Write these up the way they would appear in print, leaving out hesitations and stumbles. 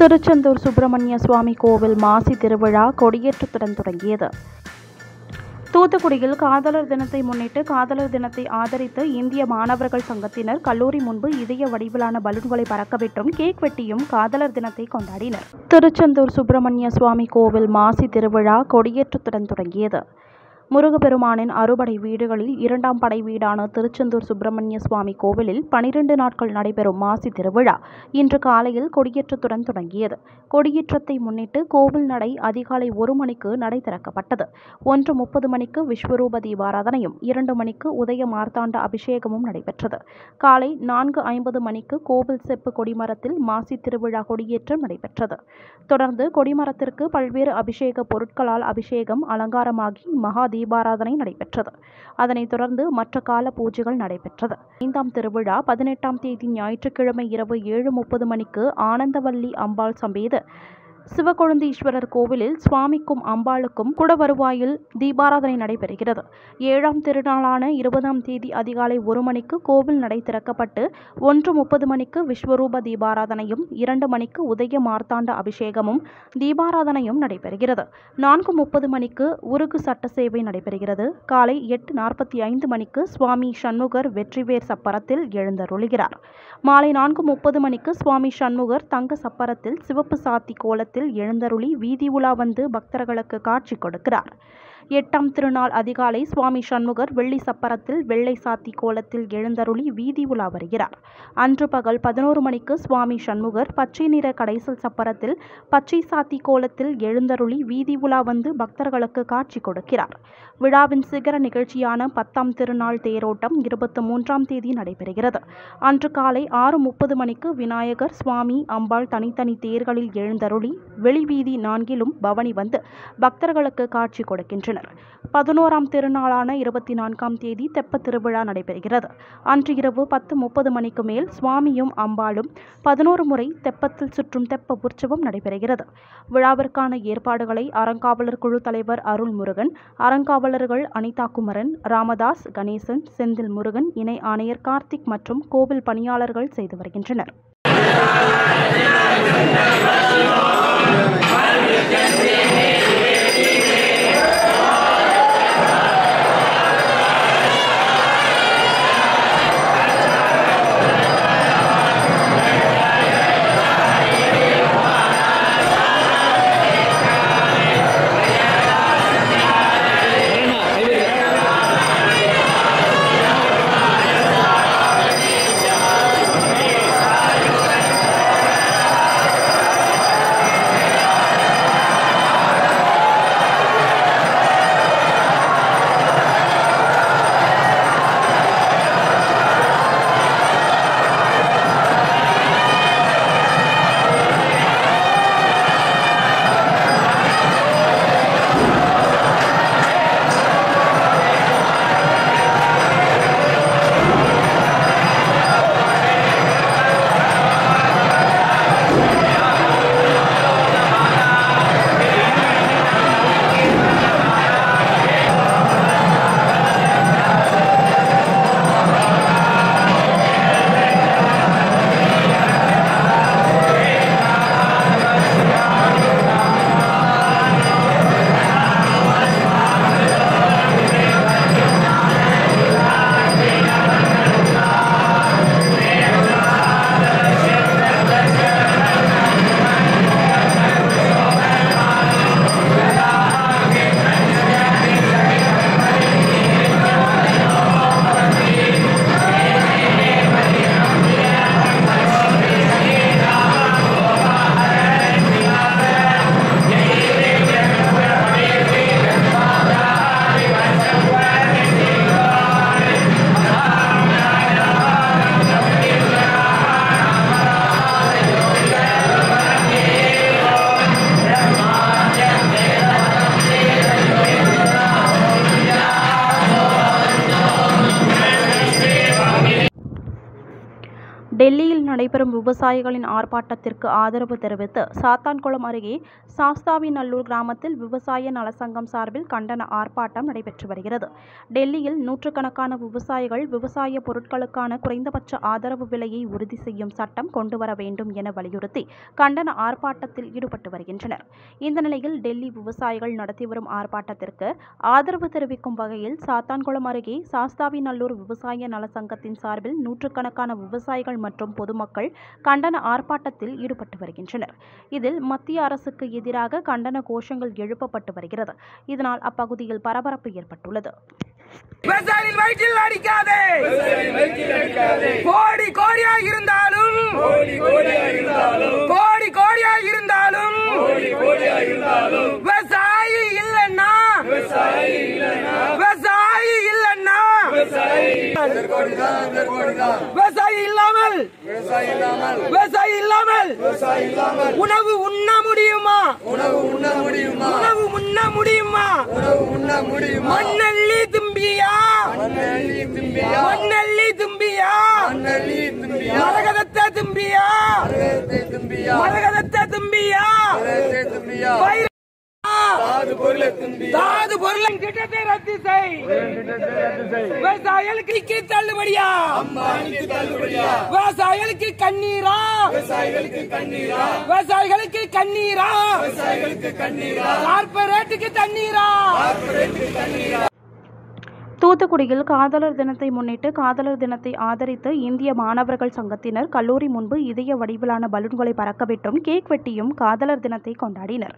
திருச்செந்தூர் சுப்பிரமணிய சுவாமி கோவில் மாசி திருவிழா கொடியேற்றத்துடன் தொடங்கியது. தூத்துக்குடியில் காதலர் தினத்தை முன்னிட்டு காதலர் தினத்தை ஆதரித்து இந்திய மாணவர்கள் சங்கத்தினர் கல்லூரி முன்பு இதய வடிவிலான பலூன்களை பறக்கவிட்டும் கேக் வெட்டியும் காதலர் தினத்தை கொண்டாடினர். திருச்செந்தூர் சுப்பிரமணிய சுவாமி கோவில் மாசி திருவிழா கொடியேற்றத்துடன் தொடங்கியது. முருகப்பெருமானின் அறுபடை வீடுகளில் இரண்டாம் படை வீடான திருச்செந்தூர் சுப்பிரமணிய சுவாமி கோவிலில் 12 நாட்கள் நடைபெறும் மாசி திருவிழா இன்று காலையில் கொடியேற்றத்துடன் தொடங்கியது. கொடியேற்றத்தை முன்னிட்டு கோவில் நடை அதிகாலை 1 மணிக்கு நடை திறக்கப்பட்டது. 1:30 மணிக்கு விஸ்வரூப தீபாராதனையும் 2 மணிக்கு உதய மார்த்தாண்ட அபிஷேகமும் நடைபெற்றது. காலை 4:50 மணிக்கு கோவில் செப்பு கொடிமரத்தில் மாசி திருவிழா கொடியேற்றம் நடைபெற்றது. தொடர்ந்து கொடிமரத்திற்கு பல்வேறு அபிஷேக பொருட்களால் அபிஷேகம் அலங்காரமாகி மகா தீபாராதனை நடைபெற்றது. அதனைத் தொடர்ந்து மற்ற கால பூஜைகள் நடைபெற்றது. 5ஆம் திருவிழா 18ஆம் தேதி ஞாயிற்றுக்கிழமை இரவு 7:30 மணிக்கு ஆனந்தவல்லி அம்பாள் சமேத சிவக்கொழுந்தீஸ்வரர் கோவிலில் சுவாமிக்கும் அம்பாளுக்கும் குடவருவாயில் தீபாராதனை நடைபெறுகிறது. 7ஆம் திருநாளான 20ஆம் தேதி அதிகாலை 1 மணிக்கு கோவில் நடை திறக்கப்பட்டு 1:30 மணிக்கு விஸ்வரூப தீபாராதனையும் 2 மணிக்கு உதய மார்த்தாண்ட அபிஷேகமும் தீபாராதனையும் நடைபெறுகிறது. 4:30 மணிக்கு உருகு சட்ட சேவை நடைபெறுகிறது. காலை 8:45 மணிக்கு சுவாமி சண்முகர் வெற்றிவேர் சப்பரத்தில் எழுந்தருளுகிறார். மாலை 4:30 மணிக்கு சுவாமி சண்முகர் தங்க சப்பரத்தில் சிவப்பு சாத்தி கோலத்தில் எழுந்தருளி வீதி உலா வந்து பக்தர்களுக்கு காட்சி கொடுக்கிறார். 8ஆம் திருநாள் அதிகாலை சுவாமி சண்முகர் வெள்ளி சப்பரத்தில் வெள்ளை சாத்தி கோலத்தில் எழுந்தருளி வீதி உலா வருகிறார். அன்று பகல் 11 மணிக்கு சுவாமி சண்முகர் பச்சை நிற கடைசல் சப்பரத்தில் பச்சை சாத்தி கோலத்தில் எழுந்தருளி வீதி உலா வந்து பக்தர்களுக்கு காட்சி கொடுக்கிறார். விழாவின் சிகர நிகழ்ச்சியான 10ஆம் திருநாள் தேரோட்டம் 23ஆம் தேதி நடைபெறுகிறது. அன்று காலை 6:30 மணிக்கு விநாயகர், சுவாமி, அம்பாள் தனித்தனி தேர்களில் எழுந்தருளி வெளிவீதி 4லும் பவனி வந்து பக்தர்களுக்கு காட்சி கொடுக்கின்றனர். 11ஆம் திருநாளான 24ஆம் தேதி தெப்ப திருவிழா நடைபெறுகிறது. அன்று இரவு 10:30 மணிக்கு மேல் சுவாமியும் அம்பாளும் 11 முறை தெப்பத்தில் சுற்றும் தெப்ப உற்சவம் நடைபெறுகிறது. விழாவிற்கான ஏற்பாடுகளை அறங்காவலர் குழு தலைவர் அருள்முருகன், அறங்காவலர்கள் அனிதா குமரன், ராமதாஸ், கணேசன், செந்தில் முருகன், இணை ஆணையர் கார்த்திக் மற்றும் கோவில் பணியாளர்கள் செய்து வருகின்றனர். டெல்லியில் நடைபெறும் விவசாயிகளின் ஆர்ப்பாட்டத்திற்கு ஆதரவு தெரிவித்து சாத்தான்குளம் அருகே சாஸ்தாவிநல்லூர் கிராமத்தில் விவசாய நலசங்கம் சார்பில் கண்டன ஆர்ப்பாட்டம் நடைபெற்று வருகிறது. டெல்லியில் நூற்றுக்கணக்கான விவசாயிகள் விவசாய பொருட்களுக்கான குறைந்தபட்ச ஆதரவு விலையை உறுதி செய்யும் சட்டம் கொண்டுவர வேண்டும் என வலியுறுத்தி கண்டன ஆர்ப்பாட்டத்தில் ஈடுபட்டு வருகின்றனர். இந்த நிலையில் டெல்லி விவசாயிகள் நடத்தி வரும் ஆர்ப்பாட்டத்திற்கு ஆதரவு தெரிவிக்கும் வகையில் சாத்தான்குளம் அருகே சாஸ்தாவிநல்லூர் விவசாய நலசங்கத்தின் சார்பில் நூற்றுக்கணக்கான விவசாயிகள் மற்றும் பொதுமக்கள் கண்டன ஆர்ப்பாட்டத்தில் ஈடுபட்டு வருகின்றனர். இதில் மத்திய அரசுக்கு எதிராக கண்டன கோஷங்கள் எழுப்பப்பட்டு வருகிறது. இதனால் அப்பகுதியில் பரபரப்பு ஏற்பட்டுள்ளது. கோடி கோடியாக இருந்தாலும் விவசாயி இல்லைன்னா விவசாயி இல்லாமல் உணவு உண்ண முடியுமா? மண்ணள்ளி தும்பியா மரகதத்தை தும்பியா தாது பொருளின் திட்டத்தை ரத்து செய். விவசாயிகளுக்கு தள்ளுபடியா? விவசாயிகளுக்கு கண்ணீரா? கார்ப்பரேட்டுக்கு தண்ணீரா? தூத்துக்குடியில் காதலர் தினத்தை முன்னிட்டு காதலர் தினத்தை ஆதரித்து இந்திய மாணவர்கள் சங்கத்தினர் கல்லூரி முன்பு இதய வடிவிலான பலூன்களை பறக்கவிட்டும் கேக் வெட்டியும் காதலர் தினத்தை கொண்டாடினர்.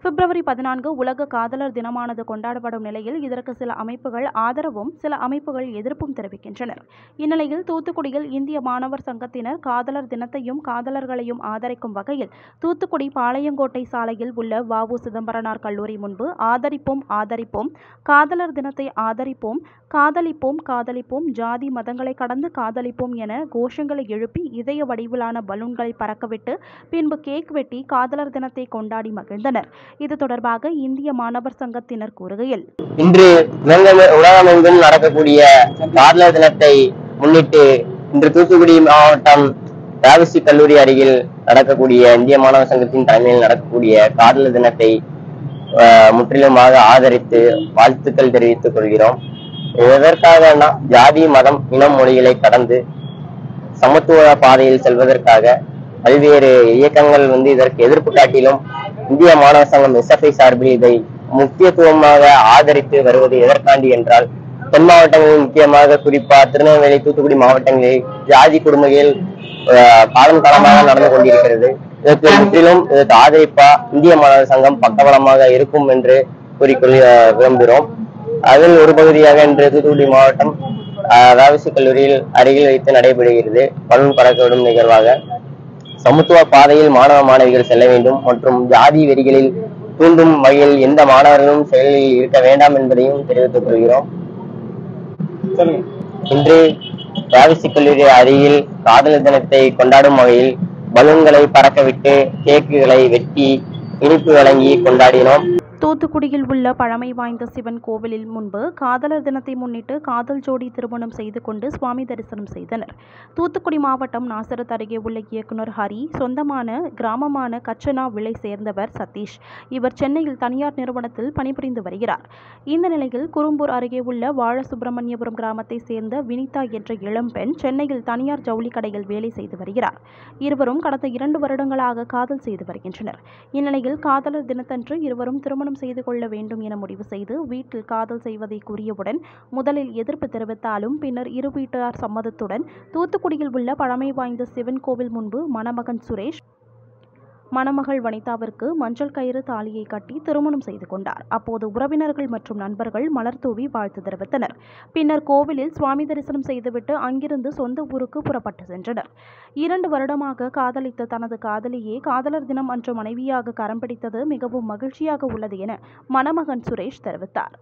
பிப்ரவரி 14 உலக காதலர் தினமானது கொண்டாடப்படும் நிலையில் இதற்கு சில அமைப்புகள் ஆதரவும் சில அமைப்புகள் எதிர்ப்பும் தெரிவிக்கின்றனர். இந்நிலையில் தூத்துக்குடியில் இந்திய மாணவர் சங்கத்தினர் காதலர் தினத்தையும் காதலர்களையும் ஆதரிக்கும் வகையில் தூத்துக்குடி பாளையங்கோட்டை சாலையில் உள்ள வ.உ. சிதம்பரனார் கல்லூரி முன்பு ஆதரிப்போம் காதலர் தினத்தை ஆதரிப்போம் காதலிப்போம் ஜாதி மதங்களை கடந்து காதலிப்போம் என கோஷங்களை எழுப்பி இதய வடிவிலான பலூன்களை பறக்கவிட்டு பின்பு கேக் வெட்டி காதலர் தினத்தை கொண்டாடி மகிழ்ந்தனர். இது தொடர்பாக இந்திய மாணவர் சங்கத்தினர் கூறுகையில், இன்று உலகமெங்கும் நடக்கக்கூடிய காதலர் தினத்தை முன்னிட்டு இன்று தூத்துக்குடி மாவட்டம் ராவிசி கல்லூரி அருகில் நடக்கக்கூடிய இந்திய மாணவர் சங்கத்தின் தலைமையில் நடக்கக்கூடிய காதலர் தினத்தை முற்றிலுமாக ஆதரித்து வாழ்த்துக்கள் தெரிவித்துக் கொள்கிறோம். எதற்காக ஜாதி மதம் இனம் மொழிகளை கடந்து சமத்துவ பாதையில் செல்வதற்காக பல்வேறு இயக்கங்கள் இதற்கு எதிர்ப்பு காட்டிலும் இந்திய மாணவர் சங்கம் SFI சார்பில் இதை முக்கியத்துவமாக ஆதரித்து வருவது எதற்காண்டி என்றால், தென் மாவட்டங்களில் முக்கியமாக குறிப்பா திருநெல்வேலி தூத்துக்குடி மாவட்டங்களில் ஜாதி கொடுமைகள் காலம் காலமாக நடந்து கொண்டிருக்கிறது. இதற்கு முற்றிலும் இதற்கு ஆதரிப்பா இந்திய மாணவர் சங்கம் பக்கபலமாக இருக்கும் என்று கூறிக்கொள்ள விரும்புகிறோம். அதில் ஒரு பகுதியாக இன்று தூத்துக்குடி மாவட்டம் ராவிசி கல்லூரியில் அருகில் வைத்து நடைபெறுகிறது பலூன் பறக்கவிடும் நிகழ்வாக. சமத்துவ பாதையில் மாணவ மாணவிகள் செல்ல வேண்டும் மற்றும் ஜாதி வெறிகளில் தூண்டும் வகையில் எந்த மாணவர்களும் செயலில் இருக்க வேண்டாம் என்பதையும் தெரிவித்துக் கொள்கிறோம். இன்று ராவிசி கல்லூரி அருகில் காதலர் தினத்தை கொண்டாடும் வகையில் பலூன்களை பறக்கவிட்டு கேக்குகளை வெட்டி இனிப்பு வழங்கி கொண்டாடினோம். தூத்துக்குடியில் உள்ள பழமை வாய்ந்த சிவன் கோவிலில் முன்பு காதலர் தினத்தை முன்னிட்டு காதல் ஜோடி திருமணம் செய்து கொண்டு சுவாமி தரிசனம் செய்தனர். தூத்துக்குடி மாவட்டம் நாசரத் அருகே உள்ள இயக்குனர் ஹரி சொந்தமான கிராமமான கச்சனா விளை சேர்ந்தவர் சதீஷ். இவர் சென்னையில் தனியார் நிறுவனத்தில் பணிபுரிந்து வருகிறார். இந்த நிலையில் குரும்பூர் அருகே உள்ள வாழ சுப்பிரமணியபுரம் கிராமத்தை சேர்ந்த வினிதா என்ற இளம்பெண் சென்னையில் தனியார் ஜவுளி கடையில் வேலை செய்து வருகிறார். இருவரும் கடந்த 2 வருடங்களாக காதல் செய்து வருகின்றனர். இந்நிலையில் காதலர் தினத்தன்று இருவரும் திருமணம் செய்து கொள்ள வேண்டும் என முடிவு செய்து வீட்டில் காதல் செய்வதை கூறியவுடன் முதலில் எதிர்ப்பு தெரிவித்தாலும் பின்னர் இரு வீட்டார் சம்மதத்துடன் தூத்துக்குடியில் உள்ள பழமை வாய்ந்த சிவன் கோவில் முன்பு மணமகன் சுரேஷ் மணமகள் வனிதாவிற்கு மஞ்சள் கயிறு தாலியை கட்டி திருமணம் செய்து கொண்டார். அப்போது உறவினர்கள் மற்றும் நண்பர்கள் மலர் தூவி வாழ்த்து தெரிவித்தனர். பின்னர் கோவிலில் சுவாமி தரிசனம் செய்துவிட்டு அங்கிருந்து சொந்த ஊருக்கு புறப்பட்டு சென்றனர். 2 வருடமாக காதலித்த தனது காதலியே காதலர் தினம் அன்று மனைவியாக கரம் பிடித்தது மிகவும் மகிழ்ச்சியாக உள்ளது என மணமகன் சுரேஷ் தெரிவித்தார்.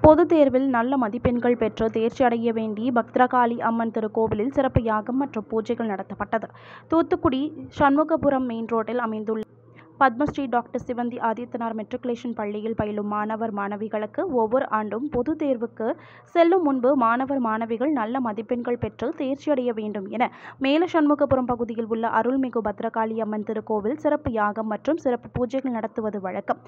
பொதுத் தேர்வில் நல்ல மதிப்பெண்கள் பெற்று தேர்ச்சி அடைய வேண்டி பத்ரகாளி அம்மன் திருக்கோவிலில் சிறப்பு யாகம் மற்றும் பூஜைகள் நடத்தப்பட்டது. தூத்துக்குடி சண்முகபுரம் மெயின் ரோட்டில் அமைந்துள்ள பத்மஸ்ரீ டாக்டர் சிவந்தி ஆதித்தனார் மெட்ரிகுலேஷன் பள்ளியில் பயிலும் மாணவர் மாணவிகளுக்கு ஒவ்வொரு ஆண்டும் பொதுத் தேர்வுக்கு செல்லும் முன்பு மாணவர் மாணவிகள் நல்ல மதிப்பெண்கள் பெற்று தேர்ச்சியடைய வேண்டும் என மேல சண்முகபுரம் பகுதியில் உள்ள அருள்மிகு பத்ரகாளி அம்மன் திருக்கோவில் சிறப்பு யாகம் மற்றும் சிறப்பு பூஜைகள் நடத்துவது வழக்கம்.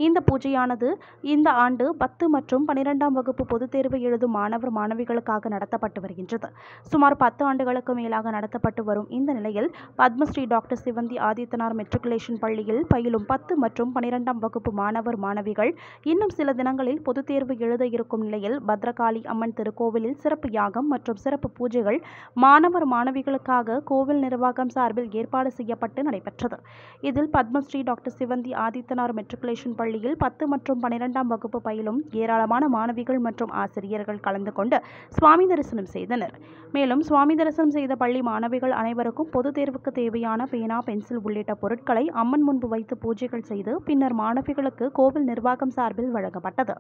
இந்த பூஜையானது இந்த ஆண்டு 10 மற்றும் 12ஆம் வகுப்பு பொதுத் தேர்வு எழுதும் மாணவர் மாணவிகளுக்காக நடத்தப்பட்டு வருகின்றது. சுமார் 10 ஆண்டுகளுக்கு மேலாக நடத்தப்பட்டு வரும் இந்த நிலையில் பத்மஸ்ரீ டாக்டர் சிவந்தி ஆதித்தனார் மெட்ரிகுலேஷன் பள்ளியில் பயிலும் 10 மற்றும் 12ஆம் வகுப்பு மாணவர் மாணவிகள் இன்னும் சில தினங்களில் பொதுத் தேர்வு எழுத இருக்கும் நிலையில் பத்ரகாளி அம்மன் திருக்கோவிலில் சிறப்பு யாகம் மற்றும் சிறப்பு பூஜைகள் மாணவர் மாணவிகளுக்காக கோவில் நிர்வாகம் சார்பில் ஏற்பாடு செய்யப்பட்டு நடைபெற்றது. இதில் பத்மஸ்ரீ டாக்டர் சிவந்தி ஆதித்தனார் மெட்ரிகுலேஷன் பள்ளியில் 10 மற்றும் 12ஆம் வகுப்பு பயிலும் ஏராளமான மாணவிகள் மற்றும் ஆசிரியர்கள் கலந்து கொண்டு சுவாமி தரிசனம் செய்தனர். மேலும் சுவாமி தரிசனம் செய்த பள்ளி மாணவிகள் அனைவருக்கும் பொதுத் தேர்வுக்கு தேவையான பேனா, பென்சில் உள்ளிட்ட பொருட்களை அம்மன் முன்பு வைத்து பூஜைகள் செய்து பின்னர் மாணவிகளுக்கு கோவில் நிர்வாகம் சார்பில் வழங்கப்பட்டது.